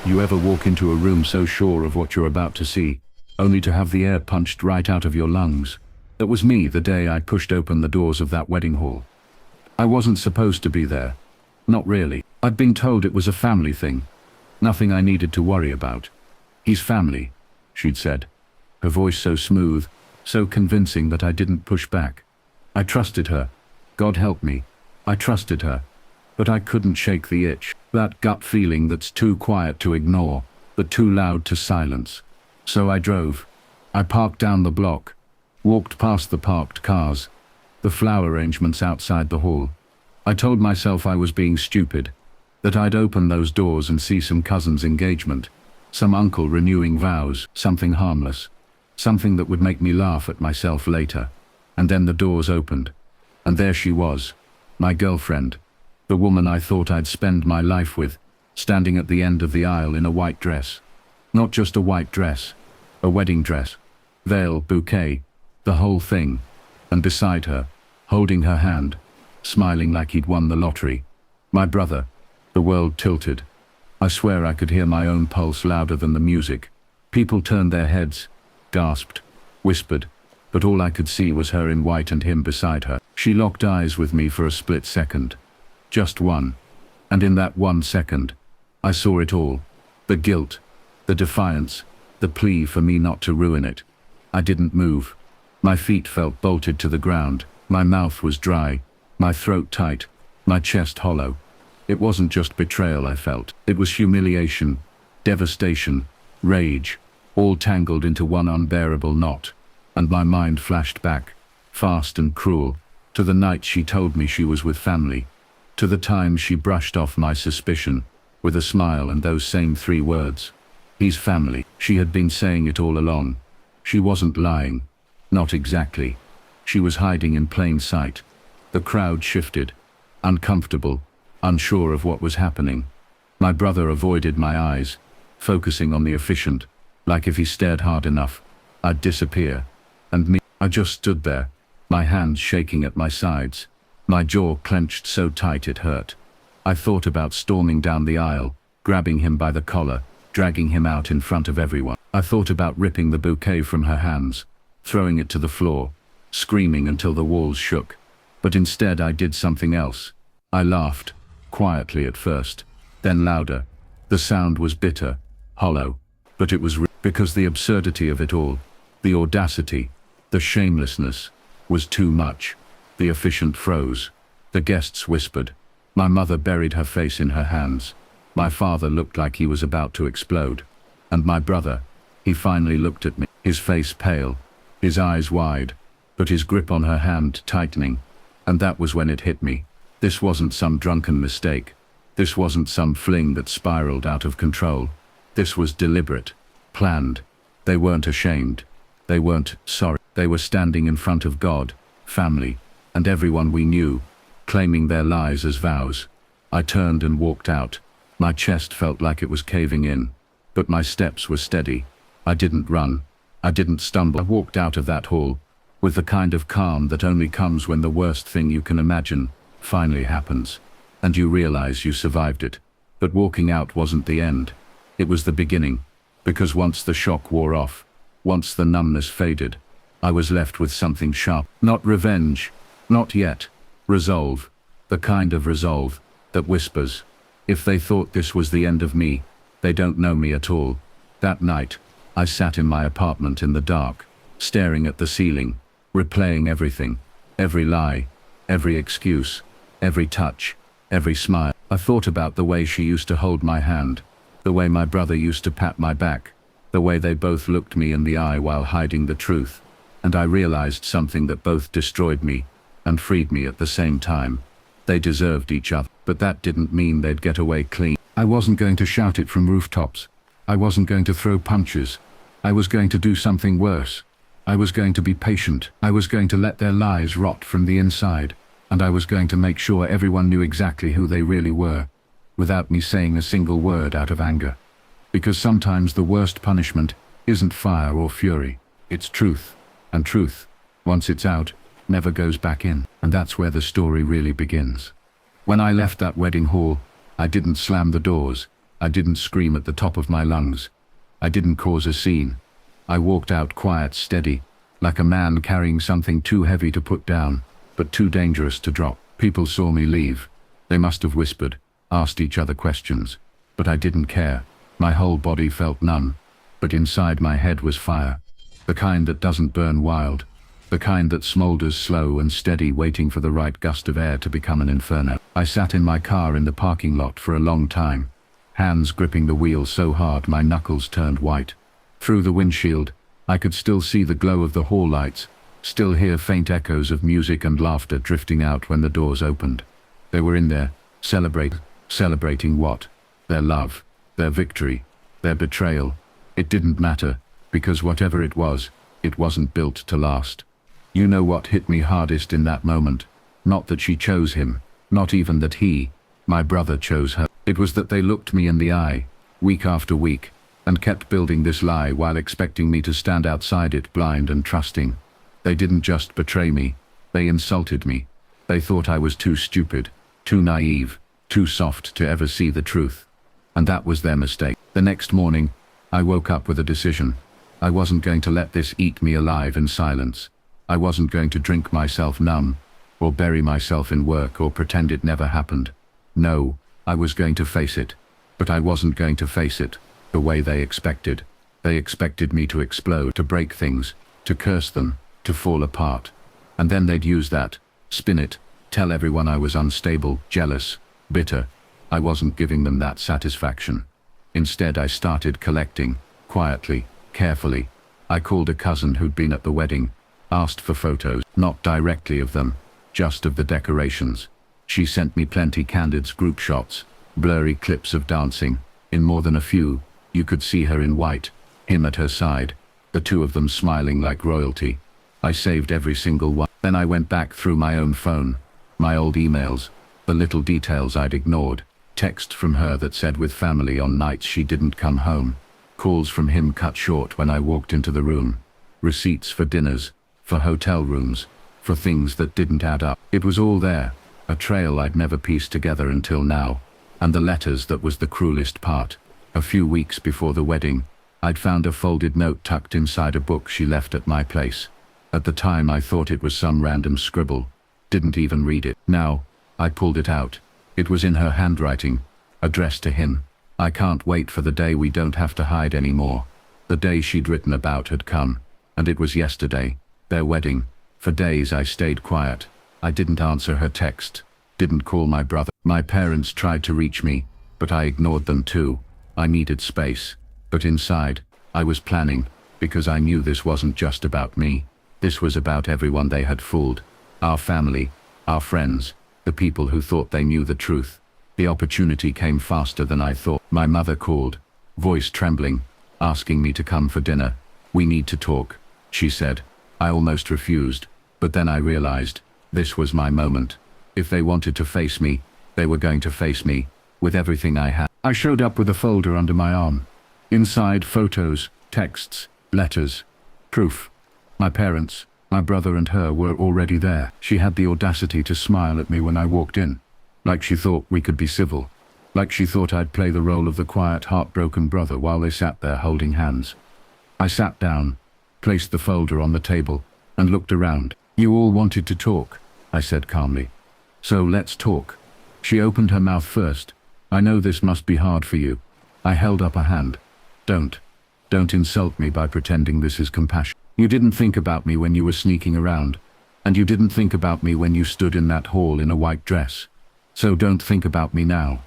You ever walk into a room so sure of what you're about to see, only to have the air punched right out of your lungs? That was me the day I pushed open the doors of that wedding hall. I wasn't supposed to be there. Not really. I'd been told it was a family thing. Nothing I needed to worry about. He's family, she'd said. Her voice so smooth, so convincing that I didn't push back. I trusted her. God help me. I trusted her. But I couldn't shake the itch. That gut feeling that's too quiet to ignore, but too loud to silence. So I drove. I parked down the block. Walked past the parked cars. The flower arrangements outside the hall. I told myself I was being stupid. That I'd open those doors and see some cousin's engagement. Some uncle renewing vows. Something harmless. Something that would make me laugh at myself later. And then the doors opened. And there she was. My girlfriend. The woman I thought I'd spend my life with. Standing at the end of the aisle in a white dress. Not just a white dress. A wedding dress. Veil, bouquet. The whole thing. And beside her, holding her hand, smiling like he'd won the lottery. My brother. The world tilted. I swear I could hear my own pulse louder than the music. People turned their heads, gasped, whispered, but all I could see was her in white and him beside her. She locked eyes with me for a split second. Just one. And in that 1 second, I saw it all. The guilt, the defiance, the plea for me not to ruin it. I didn't move. My feet felt bolted to the ground. My mouth was dry, my throat tight, my chest hollow. It wasn't just betrayal I felt. It was humiliation, devastation, rage, all tangled into one unbearable knot. And my mind flashed back, fast and cruel, to the night she told me she was with family. To the time she brushed off my suspicion, with a smile and those same 3 words. He's family. She had been saying it all along. She wasn't lying. Not exactly. She was hiding in plain sight. The crowd shifted, uncomfortable, unsure of what was happening. My brother avoided my eyes, focusing on the officiant, like if he stared hard enough, I'd disappear. And me, I just stood there, my hands shaking at my sides, my jaw clenched so tight it hurt. I thought about storming down the aisle, grabbing him by the collar, dragging him out in front of everyone. I thought about ripping the bouquet from her hands, throwing it to the floor, screaming until the walls shook. But instead I did something else. I laughed, quietly at first, then louder. The sound was bitter, hollow, but it was because the absurdity of it all, the audacity, the shamelessness, was too much. The officiant froze. The guests whispered. My mother buried her face in her hands. My father looked like he was about to explode. And my brother, he finally looked at me, his face pale, his eyes wide, but his grip on her hand tightening. And that was when it hit me. This wasn't some drunken mistake. This wasn't some fling that spiraled out of control. This was deliberate, planned. They weren't ashamed. They weren't sorry. They were standing in front of God, family, and everyone we knew, claiming their lies as vows. I turned and walked out. My chest felt like it was caving in, but my steps were steady. I didn't run. I didn't stumble. I walked out of that hall, with the kind of calm that only comes when the worst thing you can imagine finally happens, and you realize you survived it. But walking out wasn't the end. It was the beginning, because once the shock wore off, once the numbness faded, I was left with something sharp. Not revenge, not yet. Resolve, the kind of resolve that whispers. If they thought this was the end of me, they don't know me at all. That night, I sat in my apartment in the dark, staring at the ceiling, replaying everything, every lie, every excuse, every touch, every smile. I thought about the way she used to hold my hand, the way my brother used to pat my back, the way they both looked me in the eye while hiding the truth, and I realized something that both destroyed me and freed me at the same time. They deserved each other, but that didn't mean they'd get away clean. I wasn't going to shout it from rooftops. I wasn't going to throw punches. I was going to do something worse. I was going to be patient. I was going to let their lies rot from the inside, and I was going to make sure everyone knew exactly who they really were, without me saying a single word out of anger. Because sometimes the worst punishment isn't fire or fury, it's truth. And truth, once it's out, never goes back in. And that's where the story really begins. When I left that wedding hall, I didn't slam the doors. I didn't scream at the top of my lungs. I didn't cause a scene. I walked out quiet, steady, like a man carrying something too heavy to put down, but too dangerous to drop. People saw me leave. They must have whispered, asked each other questions, but I didn't care. My whole body felt numb, but inside my head was fire. The kind that doesn't burn wild, the kind that smolders slow and steady, waiting for the right gust of air to become an inferno. I sat in my car in the parking lot for a long time, hands gripping the wheel so hard my knuckles turned white. Through the windshield, I could still see the glow of the hall lights, still hear faint echoes of music and laughter drifting out when the doors opened. They were in there, celebrating what? Their love, their victory, their betrayal. It didn't matter, because whatever it wasn't built to last. You know what hit me hardest in that moment? Not that she chose him, not even that he, my brother, chose her. It was that they looked me in the eye, week after week, and kept building this lie while expecting me to stand outside it blind and trusting. They didn't just betray me, they insulted me. They thought I was too stupid, too naive, too soft to ever see the truth. And that was their mistake. The next morning, I woke up with a decision. I wasn't going to let this eat me alive in silence. I wasn't going to drink myself numb, or bury myself in work, or pretend it never happened. No, I was going to face it. But I wasn't going to face it the way they expected. They expected me to explode, to break things, to curse them, to fall apart. And then they'd use that, spin it, tell everyone I was unstable, jealous, bitter. I wasn't giving them that satisfaction. Instead, I started collecting, quietly, carefully. I called a cousin who'd been at the wedding, asked for photos, not directly of them, just of the decorations. She sent me plenty candid group shots, blurry clips of dancing. In more than a few, you could see her in white, him at her side, the two of them smiling like royalty. I saved every single one. Then I went back through my own phone, my old emails, the little details I'd ignored, text from her that said with family on nights she didn't come home, calls from him cut short when I walked into the room, receipts for dinners, for hotel rooms, for things that didn't add up. It was all there, a trail I'd never pieced together until now. And the letters that was the cruelest part. A few weeks before the wedding, I'd found a folded note tucked inside a book she left at my place. At the time I thought it was some random scribble, didn't even read it. Now, I pulled it out. It was in her handwriting, addressed to him. I can't wait for the day we don't have to hide anymore. The day she'd written about had come, and it was yesterday, their wedding. For days I stayed quiet. I didn't answer her text, didn't call my brother. My parents tried to reach me, but I ignored them too. I needed space. But inside, I was planning, because I knew this wasn't just about me. This was about everyone they had fooled. Our family, our friends, the people who thought they knew the truth. The opportunity came faster than I thought. My mother called, voice trembling, asking me to come for dinner. "We need to talk," she said. I almost refused, but then I realized, this was my moment. If they wanted to face me, they were going to face me, with everything I had. I showed up with a folder under my arm. Inside, photos, texts, letters, proof. My parents, my brother and her were already there. She had the audacity to smile at me when I walked in, like she thought we could be civil, like she thought I'd play the role of the quiet, heartbroken brother while they sat there holding hands. I sat down, placed the folder on the table, and looked around. "You all wanted to talk," I said calmly. "So let's talk." She opened her mouth first. "I know this must be hard for you." I held up a hand. Don't insult me by pretending this is compassion. You didn't think about me when you were sneaking around, and you didn't think about me when you stood in that hall in a white dress. So don't think about me now."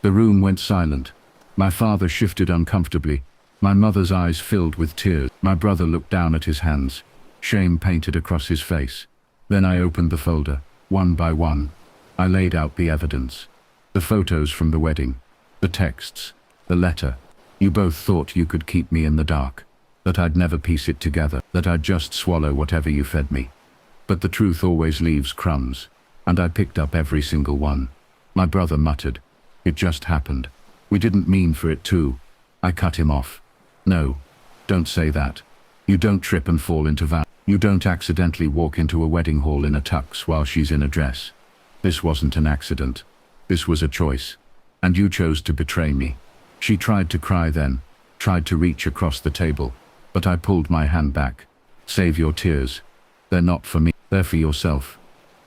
The room went silent. My father shifted uncomfortably. My mother's eyes filled with tears. My brother looked down at his hands, shame painted across his face. Then I opened the folder, one by one. I laid out the evidence. The photos from the wedding, the texts, the letter. You both thought you could keep me in the dark, that I'd never piece it together, that I'd just swallow whatever you fed me. But the truth always leaves crumbs, and I picked up every single one. My brother muttered, "It just happened. We didn't mean for it to." I cut him off. "No, don't say that. You don't trip and fall into vow. You don't accidentally walk into a wedding hall in a tux while she's in a dress. This wasn't an accident. This was a choice. And you chose to betray me. She tried to cry then, tried to reach across the table, but I pulled my hand back. Save your tears. They're not for me, they're for yourself.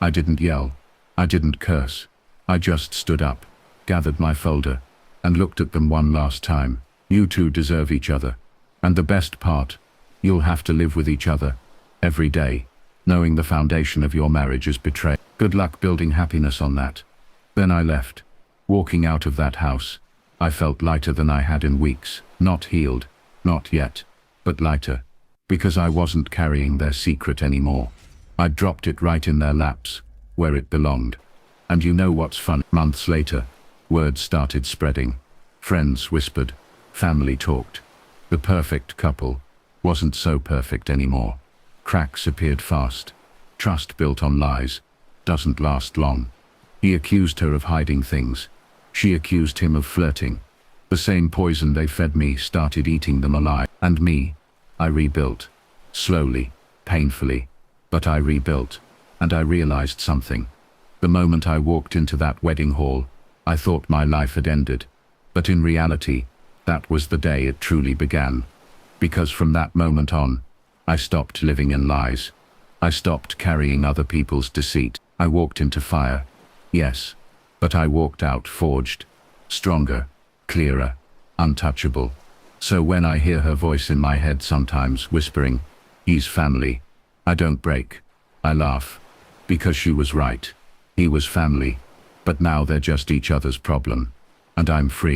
I didn't yell. I didn't curse. I just stood up, gathered my folder, and looked at them one last time. You two deserve each other. And the best part, you'll have to live with each other, every day, knowing the foundation of your marriage is betrayal. Good luck building happiness on that. Then I left. Walking out of that house, I felt lighter than I had in weeks. Not healed, not yet, but lighter. Because I wasn't carrying their secret anymore. I dropped it right in their laps, where it belonged. And you know what's fun? Months later, word started spreading. Friends whispered, family talked. The perfect couple wasn't so perfect anymore. Cracks appeared fast. Trust built on lies doesn't last long. He accused her of hiding things. She accused him of flirting. The same poison they fed me started eating them alive. And me, I rebuilt. Slowly, painfully, but I rebuilt. And I realized something. The moment I walked into that wedding hall, I thought my life had ended. But in reality, that was the day it truly began. Because from that moment on, I stopped living in lies. I stopped carrying other people's deceit. I walked into fire. Yes, but I walked out forged. Stronger, clearer, untouchable. So when I hear her voice in my head sometimes whispering, he's family, I don't break. I laugh. Because she was right. He was family. But now they're just each other's problem. And I'm free.